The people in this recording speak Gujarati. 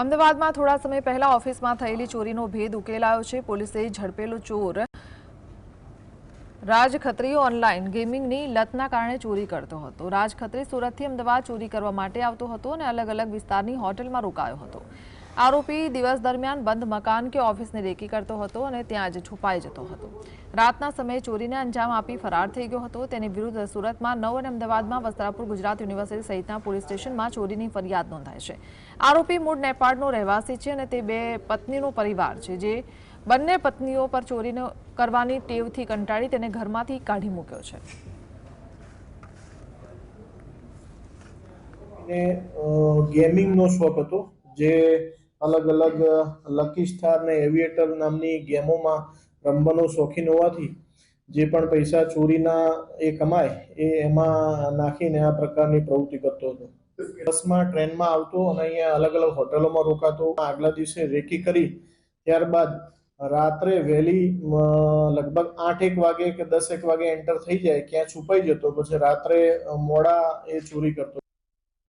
અમદાવાદમાં થોડા સમય પહેલા ઓફિસમાં થયેલી ચોરીનો ભેદ ઉકેલાયો છે। પોલીસે ઝડપેલો ચોર રાજ ખત્રી ઓનલાઈન ગેમિંગની લતના કારણે ચોરી કરતો હતો। રાજ ખત્રી સુરતથી અમદાવાદ ચોરી કરવા માટે આવતો હતો અને અલગ અલગ વિસ્તારની હોટલમાં રોકાયો હતો। આરોપી દિવસ દરમિયાન બંધ મકાન કે ઓફિસની રેકી કરતો હતો અને ત્યાં જ છુપાઈ જતો હતો। રાતના સમયે ચોરીને અંજામ આપી ફરાર થઈ ગયો હતો। તેની વિરુદ્ધ સુરતમાં 9 અને અમદાવાદમાં વસ્ત્રાપુર ગુજરાત યુનિવર્સિટી સહિતના પોલીસ સ્ટેશનમાં ચોરીની ફરિયાદ નોંધાઈ છે। આરોપી મૂળ નેપાળનો રહેવાસી છે અને તે બે પત્નીનો પરિવાર છે, જે બંને પત્નીઓ પર ચોરી કરવાની ટેવથી કંટાળી તેને ઘરમાંથી કાઢી મૂક્યો છે। ગેમિંગનો શોખ હતો, જે અલગ અલગ લકી સ્ટાર ને એવિએટર નામની ગેમોમાં રમવાનો શોખીન હોવાથી જે પણ પૈસા ચોરીના એ કમાય એ એમાં નાખીને આ પ્રકારની પ્રવૃત્તિ કરતો હતો। બસમાં ટ્રેનમાં આવતો અને અહીંયા અલગ અલગ હોટલોમાં રોકાતો। આગલા દિવસે રેકી કરી ત્યારબાદ રાત્રે વહેલી લગભગ 8-1 વાગે કે 10-1 વાગે એન્ટર થઈ જાય, ક્યાં છુપાઈ જતો, પછી રાત્રે મોડા એ ચોરી કરતો।